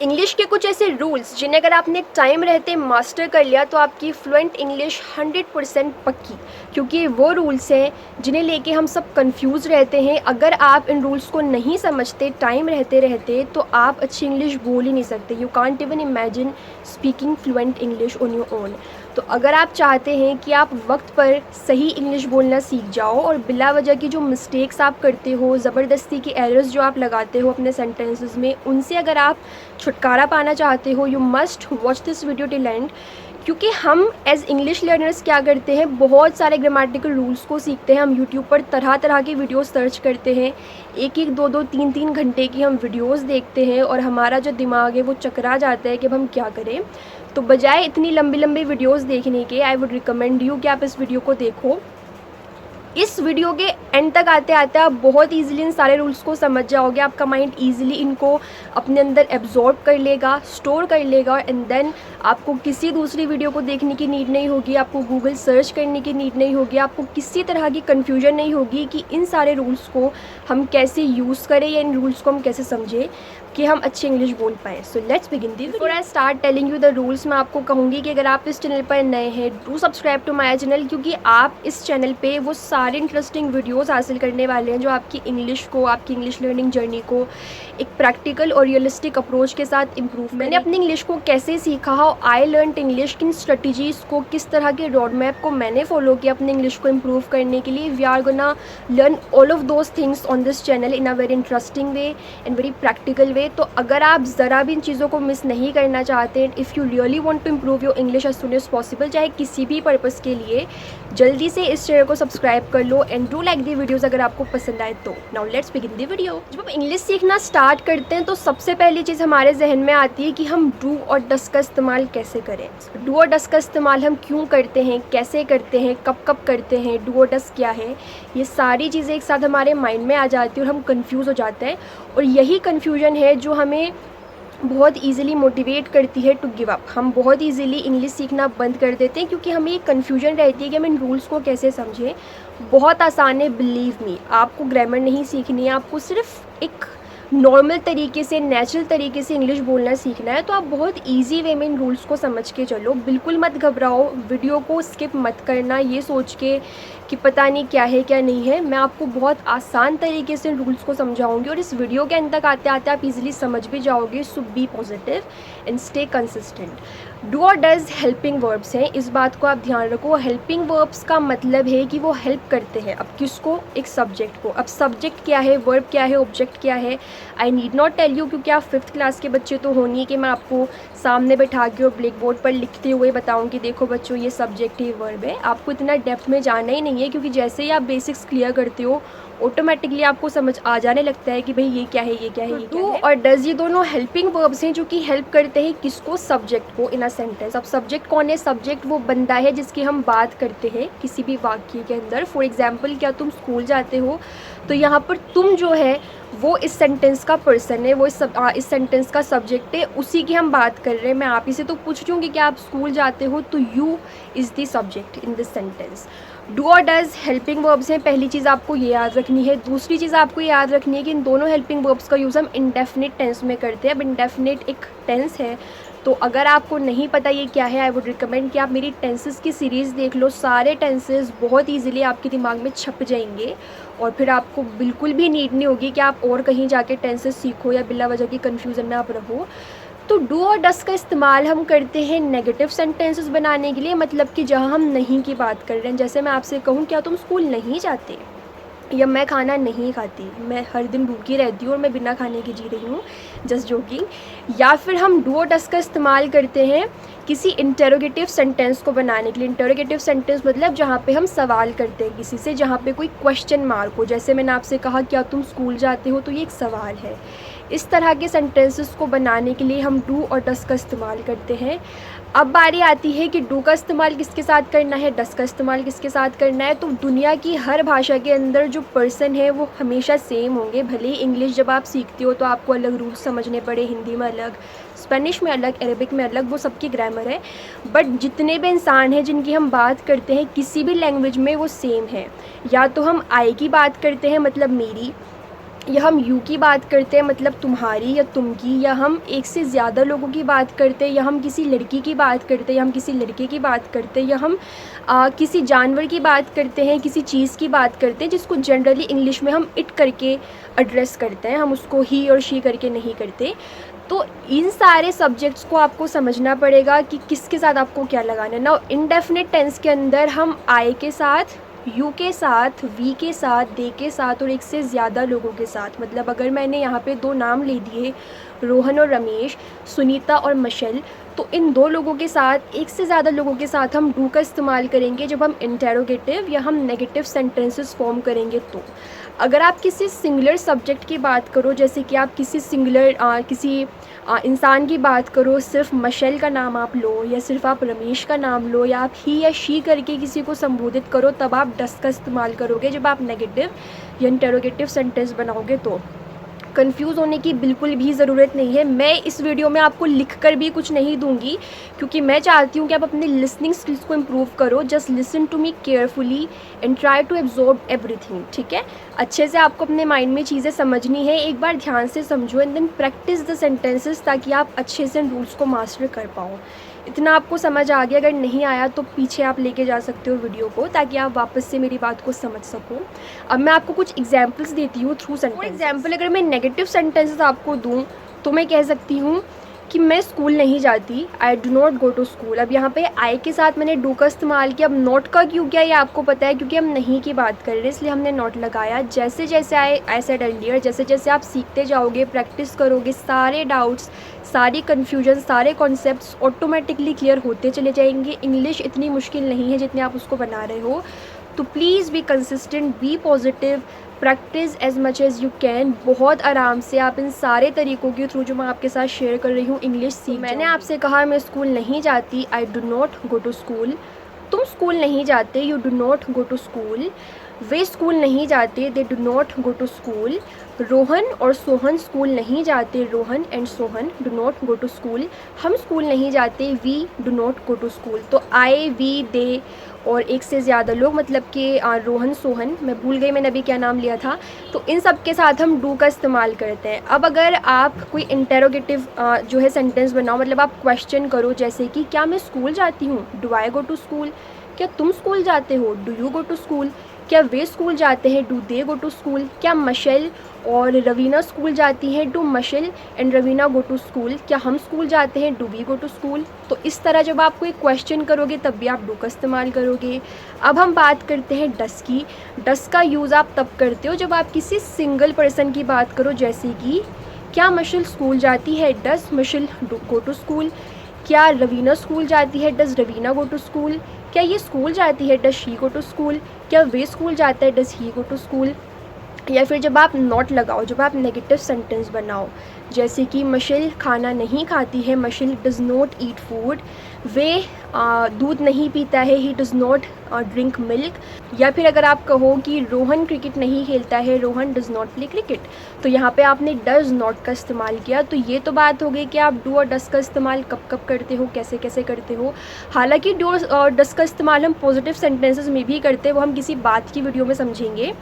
English के कुछ ऐसे रूल्स जिन्हें अगर आपने टाइम रहते मास्टर कर लिया तो आपकी फ्लुएंट इंग्लिश 100% पक्की, क्योंकि वो रूल्स हैं जिन्हें लेके हम सब कंफ्यूज रहते हैं। अगर आप इन रूल्स को नहीं समझते टाइम रहते रहते तो आप अच्छी इंग्लिश बोल ही नहीं सकते। You can't even imagine speaking fluent English on your own. तो अगर आप चाहते हैं कि आप वक्त पर सही इंग्लिश बोलना सीख जाओ और बिला वजह की जो मिस्टेक्स आप करते हो, ज़बरदस्ती की एरर्स जो आप लगाते हो अपने सेंटेंसेस में, उनसे अगर आप छुटकारा पाना चाहते हो, you must watch this video till and. क्योंकि हम एज इंग्लिश लर्नर्स क्या करते हैं, बहुत सारे ग्रामेटिकल रूल्स को सीखते हैं। हम यूट्यूब पर तरह तरह की वीडियो सर्च करते हैं, एक एक दो दो तीन तीन घंटे की हम वीडियोस देखते हैं और हमारा जो दिमाग है वो चकरा जाता है कि अब हम क्या करें। तो बजाय इतनी लंबी लंबी वीडियोस देखने के, आई वुड रिकमेंड यू कि आप इस वीडियो को देखो। इस वीडियो के एंड तक आते आते आप बहुत इजीली इन सारे रूल्स को समझ जाओगे। आपका माइंड इजीली इनको अपने अंदर एब्जॉर्ब कर लेगा, स्टोर कर लेगा, एंड देन आपको किसी दूसरी वीडियो को देखने की नीड नहीं होगी, आपको गूगल सर्च करने की नीड नहीं होगी, आपको किसी तरह की कन्फ्यूजन नहीं होगी कि इन सारे रूल्स को हम कैसे यूज़ करें या इन रूल्स को हम कैसे समझें कि हम अच्छी इंग्लिश बोल पाएँ। So let's begin the. Before I start telling you the rules, मैं आपको कहूँगी कि अगर आप इस चैनल पर नए हैं, do subscribe to my channel, क्योंकि आप इस चैनल पे वो सारे इंटरेस्टिंग वीडियोस हासिल करने वाले हैं जो आपकी इंग्लिश को, आपकी इंग्लिश लर्निंग जर्नी को एक प्रैक्टिकल और रियलिस्टिक अप्रोच के साथ इम्प्रूव। मैंने अपनी इंग्लिश को कैसे सीखा, हाउ आई लर्न इंग्लिश, किन स्ट्रेटजीज़ को, किस तरह के रोड मैप को मैंने फॉलो किया अपनी इंग्लिश को इम्प्रूव करने के लिए। We are gonna learn all of those things on this channel in a very interesting way and very practical way. तो अगर आप ज़रा भी इन चीज़ों को मिस नहीं करना चाहते, if you really want to improve your English as soon as possible, चाहे किसी भी पर्पज़ के लिए, जल्दी से इस चैनल को सब्सक्राइब कर लो and do like the videos अगर आपको पसंद आए तो। Now let's begin the video. जब हम इंग्लिश सीखना स्टार्ट करते हैं तो सबसे पहली चीज़ हमारे जहन में आती है कि हम डू और डस का इस्तेमाल कैसे करें। डू और डस का इस्तेमाल हम क्यों करते हैं, कैसे करते हैं, कब कब करते हैं, डू और डस क्या है, ये सारी चीज़ें एक साथ हमारे माइंड में आ जाती है और हम कंफ्यूज हो जाते हैं। और यही कन्फ्यूजन है जो हमें बहुत ईजिली मोटिवेट करती है टू गिव अप। हम बहुत ईजिली इंग्लिश सीखना बंद कर देते हैं क्योंकि हमें ये कन्फ्यूजन रहती है कि हम इन रूल्स को कैसे समझें। बहुत आसान है, बिलीव मी। आपको ग्रामर नहीं सीखनी है, आपको सिर्फ एक नॉर्मल तरीके से, नेचुरल तरीके से इंग्लिश बोलना सीखना है। तो आप बहुत इजी वे में इन रूल्स को समझ के चलो, बिल्कुल मत घबराओ, वीडियो को स्किप मत करना ये सोच के कि पता नहीं क्या है क्या नहीं है। मैं आपको बहुत आसान तरीके से इन रूल्स को समझाऊंगी और इस वीडियो के अंत तक आते आते आप इजीली समझ भी जाओगे। So be positive and stay consistent. Do और डज हेल्पिंग वर्ब्स हैं, इस बात को आप ध्यान रखो। हेल्पिंग वर्ब्स का मतलब है कि वो हेल्प करते हैं। अब किसको? एक सब्जेक्ट को। अब सब्जेक्ट क्या है, वर्ब क्या है, ऑब्जेक्ट क्या है, I need not tell you, क्योंकि आप 5th क्लास के बच्चे तो होनी है कि मैं आपको सामने बैठा के और ब्लैक बोर्ड पर लिखते हुए बताऊँ कि देखो बच्चों ये सब्जेक्ट है, वर्ब है। आपको इतना डेप्थ में जाना ही नहीं है, क्योंकि जैसे ही आप बेसिक्स क्लियर करते हो ऑटोमेटिकली आपको समझ आ जाने लगता है कि भाई ये क्या है, ये क्या है, ये क्या है। और डज ये दोनों हेल्पिंग वर्ब्स हैं जो कि हेल्प करते हैं किसको? सब्जेक्ट को इन अ सेंटेंस। अब सब्जेक्ट कौन है? सब्जेक्ट वो बंदा है जिसकी हम बात करते हैं किसी भी वाक्य के अंदर। फॉर एग्जाम्पल, क्या तुम स्कूल जाते हो, तो यहाँ पर तुम जो है वो इस सेंटेंस का पर्सन है, वो इस सेंटेंस का सब्जेक्ट है, उसी की हम बात कर रहे हैं। मैं आप ही से तो पूछ रही हूँ कि आप स्कूल जाते हो, तो you is the subject in this sentence. Do और डज हेल्पिंग वर्ब्स हैं, पहली चीज़ आपको ये याद रखनी है। दूसरी चीज़ आपको याद रखनी है कि इन दोनों हेल्पिंग वर्ब्स का यूज़ हम इंडेफिनिट टेंस में करते हैं। अब इंडेफिनिट एक टेंस है, तो अगर आपको नहीं पता ये क्या है, आई वुड रिकमेंड कि आप मेरी टेंसेस की सीरीज़ देख लो। सारे टेंसेस बहुत ईजिली आपके दिमाग में छप जाएंगे और फिर आपको बिल्कुल भी नीड नहीं होगी कि आप और कहीं जाके टेंसेस सीखो या बिला वजह की कन्फ्यूज़न में आप रहो। तो डू और डस का इस्तेमाल हम करते हैं नेगेटिव सेंटेंसेस बनाने के लिए, मतलब कि जहाँ हम नहीं की बात कर रहे हैं। जैसे मैं आपसे कहूँ क्या तुम स्कूल नहीं जाते, या मैं खाना नहीं खाती, मैं हर दिन भूखी रहती हूँ और मैं बिना खाने की जी रही हूँ, जस्ट जोकिंग। या फिर हम डू और डस का इस्तेमाल करते हैं किसी इंटरोगेटिव सेंटेंस को बनाने के लिए। इंटरोगेटिव सेंटेंस मतलब जहाँ पे हम सवाल करते हैं किसी से, जहाँ पे कोई क्वेश्चन मार्क हो। जैसे मैंने आपसे कहा क्या तुम स्कूल जाते हो, तो ये एक सवाल है। इस तरह के सेंटेंसेस को बनाने के लिए हम डू और डस का इस्तेमाल करते हैं। अब बारी आती है कि डू का इस्तेमाल किसके साथ करना है, डस का इस्तेमाल किसके साथ करना है। तो दुनिया की हर भाषा के अंदर जो पर्सन है वो हमेशा सेम होंगे। भले ही इंग्लिश जब आप सीखते हो तो आपको अलग रूल्स समझने पड़े, हिंदी में अलग, स्पेनिश में अलग, अरेबिक में अलग, वो सबकी ग्रामर है। बट जितने भी इंसान हैं जिनकी हम बात करते हैं किसी भी लैंग्वेज में, वो सेम है। या तो हम आई की बात करते हैं, मतलब मेरी, या हम यू की बात करते हैं मतलब तुम्हारी या तुम की, या हम एक से ज़्यादा लोगों की बात करते हैं, या हम किसी लड़की की बात करते हैं, या हम किसी लड़के की बात करते हैं, या हम किसी जानवर की बात करते हैं, किसी चीज़ की बात करते हैं जिसको जनरली इंग्लिश में हम इट करके एड्रेस करते हैं, हम उसको ही और शी करके नहीं करते। तो इन सारे सब्जेक्ट्स को आपको समझना पड़ेगा कि किसके साथ आपको क्या लगाना है ना। इंडेफिनिट टेंस के अंदर हम आई के साथ, यू के साथ, वी के साथ, दे के साथ और एक से ज़्यादा लोगों के साथ, मतलब अगर मैंने यहाँ पे 2 नाम ले दिए, रोहन और रमेश, सुनीता और मशल, तो इन 2 लोगों के साथ, एक से ज़्यादा लोगों के साथ हम डू का इस्तेमाल करेंगे जब हम इंटेरोगेटिव या हम नेगेटिव सेंटेंसेस फॉर्म करेंगे। तो अगर आप किसी सिंगुलर सब्जेक्ट की बात करो, जैसे कि आप किसी सिंगुलर किसी इंसान की बात करो, सिर्फ मशल का नाम आप लो या सिर्फ आप रमेश का नाम लो, या आप ही या शी करके किसी को संबोधित करो, तब आप डस का इस्तेमाल करोगे जब आप नेगेटिव या इंटेरोगेटिव सेंटेंस बनाओगे। तो कंफ्यूज होने की बिल्कुल भी ज़रूरत नहीं है। मैं इस वीडियो में आपको लिख कर भी कुछ नहीं दूंगी, क्योंकि मैं चाहती हूँ कि आप अपने लिसनिंग स्किल्स को इम्प्रूव करो। Just listen to me carefully and try to absorb everything, ठीक है। अच्छे से आपको अपने माइंड में चीज़ें समझनी है, एक बार ध्यान से समझो and then practice the sentences, ताकि आप अच्छे से रूल्स को मास्टर कर पाओ। इतना आपको समझ आ गया, अगर नहीं आया तो पीछे आप लेके जा सकते हो वीडियो को, ताकि आप वापस से मेरी बात को समझ सको। अब मैं आपको कुछ एग्जांपल्स देती हूँ थ्रू सेंटेंस। फॉर एग्जांपल अगर मैं नेगेटिव सेंटेंसेस आपको दूँ तो मैं कह सकती हूँ कि मैं स्कूल नहीं जाती, I do not go to school. अब यहाँ पे आई के साथ मैंने डू का इस्तेमाल किया। अब नॉट का क्यों किया ये आपको पता है, क्योंकि हम नहीं की बात कर रहे हैं, इसलिए हमने नॉट लगाया। जैसे जैसे आई सेड अर्लियर, जैसे जैसे आप सीखते जाओगे, प्रैक्टिस करोगे, सारे डाउट्स, सारी कन्फ्यूजन, सारे कॉन्सेप्ट्स ऑटोमेटिकली क्लियर होते चले जाएंगे। इंग्लिश इतनी मुश्किल नहीं है जितने आप उसको बना रहे हो। तो please be consistent, be positive, practice as much as you can. बहुत आराम से आप इन सारे तरीक़ों के थ्रू जो मैं आपके साथ शेयर कर रही हूँ इंग्लिश सीख। मैंने आपसे कहा मैं स्कूल नहीं जाती, I do not go to school. तुम स्कूल नहीं जाते, you do not go to school. वे स्कूल नहीं जाते, they do not go to school. Rohan और सोहन स्कूल नहीं जाते, Rohan and Sohan do not go to school. हम स्कूल नहीं जाते, we do not go to school. तो आई, वी, दे और एक से ज़्यादा लोग, मतलब कि रोहन, सोहन, मैं भूल गई मैंने अभी क्या नाम लिया था, तो इन सब के साथ हम डू का इस्तेमाल करते हैं। अब अगर आप कोई इंटेरोगेटिव जो है सेंटेंस बनाओ, मतलब आप क्वेश्चन करो, जैसे कि क्या मैं स्कूल जाती हूँ, do I go to school. क्या तुम स्कूल जाते हो, do you go to school. क्या वे स्कूल जाते हैं, do they go to school. क्या मशल और रवीना स्कूल जाती हैं, do Mashal and Raveena go to school. क्या हम स्कूल जाते हैं, do we go to school. तो इस तरह जब आप कोई क्वेश्चन करोगे तब भी आप डू का इस्तेमाल करोगे। अब हम बात करते हैं डस की। डस का यूज़ आप तब करते हो जब आप किसी सिंगल पर्सन की बात करो, जैसे कि क्या मशल स्कूल जाती है, डस मशल गो टू स्कूल। क्या रवीना स्कूल जाती है, does Raveena go to school. क्या ये स्कूल जाती है, does she go to school. क्या वे स्कूल जाता है, does he go to school. या फिर जब आप नॉट लगाओ, जब आप नेगेटिव सेंटेंस बनाओ, जैसे कि मशल खाना नहीं खाती है, मशल डज नॉट ईट फूड। वे दूध नहीं पीता है, he does not drink milk. या फिर अगर आप कहो कि रोहन क्रिकेट नहीं खेलता है, Rohan does not play cricket, तो यहाँ पे आपने डज नॉट का इस्तेमाल किया। तो ये तो बात हो गई कि आप डू और डस का इस्तेमाल कब कब करते हो, कैसे कैसे करते हो। हालांकि डू और डस का इस्तेमाल हम पॉजिटिव सेंटेंसेस में भी करते हैं, वो हम किसी बात की वीडियो में समझेंगे,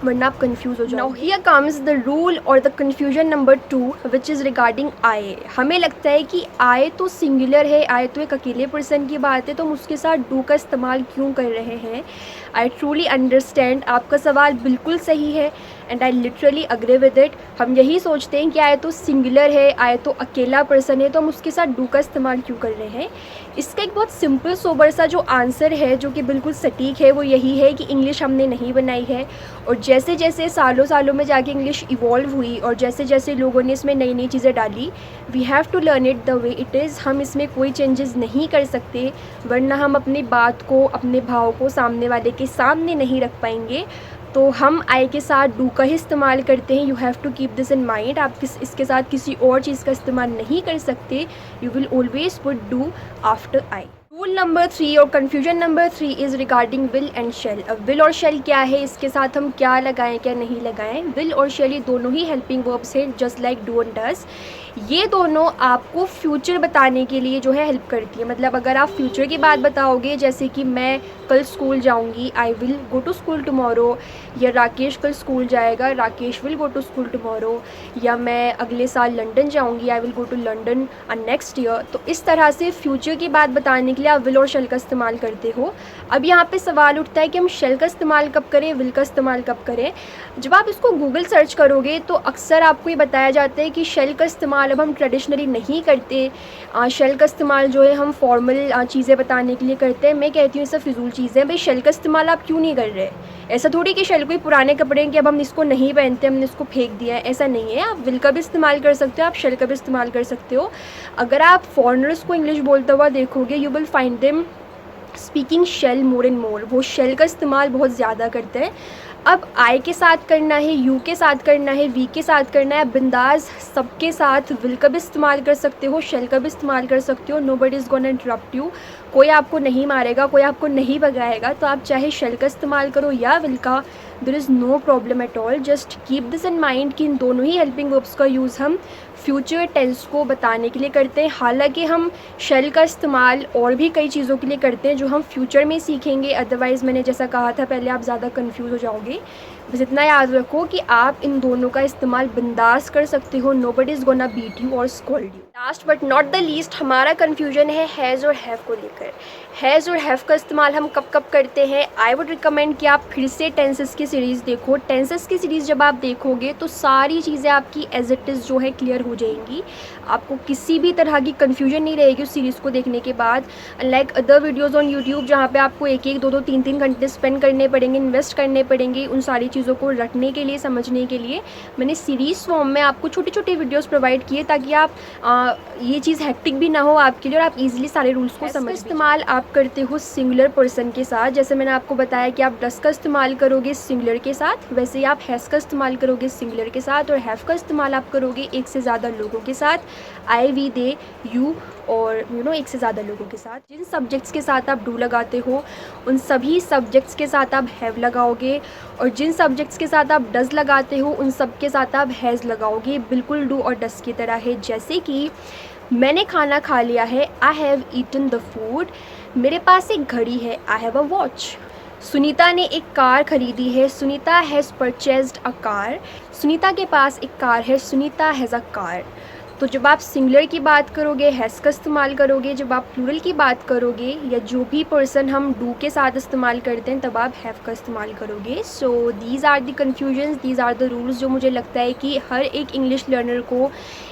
वरना आप कंफ्यूज हो जाओ। Now here comes the rule और the confusion number 2 which is regarding I. हमें लगता है कि आई तो सिंगुलर है, आई तो एक अकेले पर्सन की बात है, तो हम उसके साथ डू का इस्तेमाल क्यों कर रहे हैं। आई ट्रूली अंडरस्टैंड, आपका सवाल बिल्कुल सही है and I literally agree with it. हम यही सोचते हैं कि आए तो सिंगुलर है, आए तो अकेला पर्सन है, तो हम उसके साथ डू का इस्तेमाल क्यों कर रहे हैं। इसका एक बहुत सिंपल सोबर सा जो आंसर है, जो कि बिल्कुल सटीक है, वो यही है कि इंग्लिश हमने नहीं बनाई है, और जैसे जैसे सालों सालों में जाके इंग्लिश इवॉल्व हुई और जैसे जैसे लोगों ने इसमें नई नई चीज़ें डाली, we have to learn it the way it is. हम इसमें कोई चेंजेस नहीं कर सकते, वरना हम अपनी बात को, अपने भाव को सामने वाले के सामने नहीं रख पाएंगे। तो हम आई के साथ डू का ही इस्तेमाल करते हैं। You have to keep this in mind. आप इसके साथ किसी और चीज़ का इस्तेमाल नहीं कर सकते। You will always put do after I. Rule number 3 और confusion number 3 is regarding will and shall. अब विल और शेल क्या है, इसके साथ हम क्या लगाएं क्या नहीं लगाएं। विल और शेल ये दोनों ही हेल्पिंग वर्ब्स हैं, just like do and does. ये दोनों आपको फ्यूचर बताने के लिए जो है हेल्प करती है। मतलब अगर आप फ्यूचर की बात बताओगे, जैसे कि मैं कल स्कूल जाऊंगी, I will go to school tomorrow, या राकेश कल स्कूल जाएगा, Rakesh will go to school tomorrow, या मैं अगले साल लंदन जाऊंगी, I will go to London next year. तो इस तरह से फ्यूचर की बात बताने के लिए आप विल और शेल का इस्तेमाल करते हो। अब यहाँ पे सवाल उठता है कि हम शेल का इस्तेमाल कब करें, विल का इस्तेमाल कब करें। जब आप इसको गूगल सर्च करोगे तो अक्सर आपको ये बताया जाता है कि शेल का इस्तेमाल अब हम ट्रेडिशनली नहीं करते। शेल का इस्तेमाल जो है हम फॉर्मल चीज़ें बताने के लिए करते हैं। मैं कहती हूँ ये सब फिजूल चीज़ें हैं। भाई शेल का इस्तेमाल आप क्यों नहीं कर रहे? ऐसा थोड़ी कि शेल कोई पुराने कपड़े हैं कि अब हम इसको नहीं पहनते, हमने इसको फेंक दिया है, ऐसा नहीं है। आप विल का भी इस्तेमाल कर सकते हो, आप शेल का भी इस्तेमाल कर सकते हो। अगर आप फॉरेनर्स को इंग्लिश बोलता हुआ देखोगे, you will find them speaking shall more and more. वो शेल का इस्तेमाल बहुत ज़्यादा करते हैं। अब आई के साथ करना है, यू के साथ करना है, वी के साथ करना है, बिंदास सबके साथ विल का भी इस्तेमाल कर सकते हो, शेल का भी इस्तेमाल कर सकते हो। Nobody is gonna interrupt you. कोई आपको नहीं मारेगा, कोई आपको नहीं भगाएगा। तो आप चाहे शेल का इस्तेमाल करो या विल का, there is no problem at all. Just keep this in mind कि इन दोनों ही हेल्पिंग वर्ब्स का यूज़ हम फ्यूचर टेंस को बताने के लिए करते हैं। हालांकि हम शेल का इस्तेमाल और भी कई चीज़ों के लिए करते हैं जो हम फ्यूचर में सीखेंगे। अदरवाइज़ मैंने जैसा कहा था पहले, आप ज़्यादा कंफ्यूज हो जाओगे। बस इतना याद रखो कि आप इन दोनों का इस्तेमाल बिंदास कर सकते हो। Nobody is gonna beat you और scold you. Last but not the least हमारा कन्फ्यूजन है हैज़ और हैव को लेकर। हैज़ और हैव का इस्तेमाल हम कब कब करते हैं? आई वुड रिकमेंड कि आप फिर से टेंसेस की सीरीज़ देखो। टेंसेस की सीरीज़ जब आप देखोगे तो सारी चीज़ें आपकी एज इट इज़ जो है क्लियर हो जाएंगी। आपको किसी भी तरह की कन्फ्यूजन नहीं रहेगी उस सीरीज़ को देखने के बाद। Unlike other videos on YouTube जहाँ पे आपको एक एक दो दो तीन तीन घंटे स्पेंड करने पड़ेंगे, इन्वेस्ट करने पड़ेंगे उन सारी चीज़ों को रटने के लिए, समझने के लिए, मैंने सीरीज़ फॉर्म में आपको छोटे छोटे वीडियोज़ प्रोवाइड किए ताकि आप ये चीज़ हेक्टिक भी ना हो आपके लिए और आप इजीली सारे रूल्स को समझ। इस्तेमाल आप करते हो सिंगुलर पर्सन के साथ। जैसे मैंने आपको बताया कि आप डस का इस्तेमाल करोगे सिंगुलर के साथ, वैसे ही आप हैज़ का इस्तेमाल करोगे सिंगुलर के साथ, और हैव का इस्तेमाल आप करोगे एक से ज़्यादा लोगों के साथ, आई, वी, दे, यू और एक से ज़्यादा लोगों के साथ। जिन सब्जेक्ट्स के साथ आप डू लगाते हो उन सभी सब्जेक्ट्स के साथ आप हैव लगाओगे, और जिन सब्जेक्ट्स के साथ आप डज लगाते हो उन सब के साथ आप हैज़ लगाओगे। बिल्कुल डू और डस की तरह है। जैसे कि मैंने खाना खा लिया है, I have eaten the food. मेरे पास एक घड़ी है, I have a watch. Sunita ने एक कार खरीदी है, Sunita has purchased a car. Sunita के पास एक कार है, सुनीता हैज़ अ कार। तो जब आप सिंगुलर की बात करोगे हैज़ का इस्तेमाल करोगे, जब आप प्लूरल की बात करोगे या जो भी पर्सन हम डू के साथ इस्तेमाल करते हैं तब आप हैव का इस्तेमाल करोगे। So these are the confusions, these are the rules जो मुझे लगता है कि हर एक इंग्लिश लर्नर को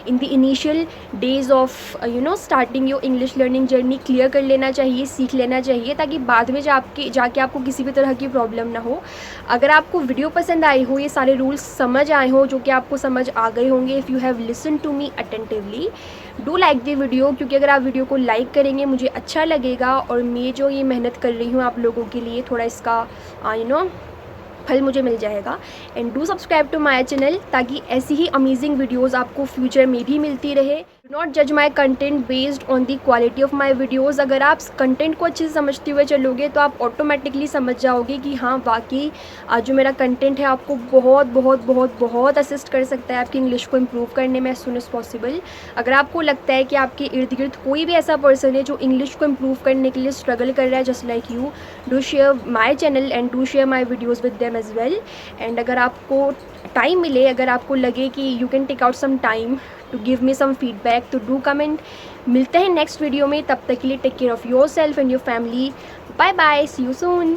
in the initial days of starting your English learning journey clear कर लेना चाहिए, सीख लेना चाहिए, ताकि बाद में जाके आपको किसी भी तरह की प्रॉब्लम ना हो। अगर आपको वीडियो पसंद आई हो, ये सारे रूल्स समझ आए हो, जो कि आपको समझ आ गए होंगे, if you have listen to me attentively, do like the video, क्योंकि अगर आप वीडियो को लाइक करेंगे मुझे अच्छा लगेगा और मैं जो ये मेहनत कर रही हूँ आप लोगों के लिए थोड़ा इसका फल मुझे मिल जाएगा। And do subscribe to my channel ताकि ऐसी ही अमेजिंग वीडियोज़ आपको फ्यूचर में भी मिलती रहे। डू नॉट जज my content based on the quality of my videos. अगर आप कंटेंट को अच्छे से समझते हुए चलोगे तो आप ऑटोमेटिकली समझ जाओगे कि हाँ वाकई जो मेरा कंटेंट है आपको बहुत बहुत बहुत बहुत असिस्ट कर सकता है आपकी इंग्लिश को इम्प्रूव करने में एज सुन एज पॉसिबल। अगर आपको लगता है कि आपके इर्द गिर्द कोई भी ऐसा पर्सन है जो इंग्लिश को इम्प्रूव करने के लिए स्ट्रगल कर रहा है just like you, do share my channel and do share my videos with them as well. And अगर आपको टाइम मिले, अगर आपको लगे कि you can take out some time to give me some feedback, तो do comment। मिलते हैं नेक्स्ट वीडियो में, तब तक के लिए take care of yourself and your family. Bye bye, see you soon.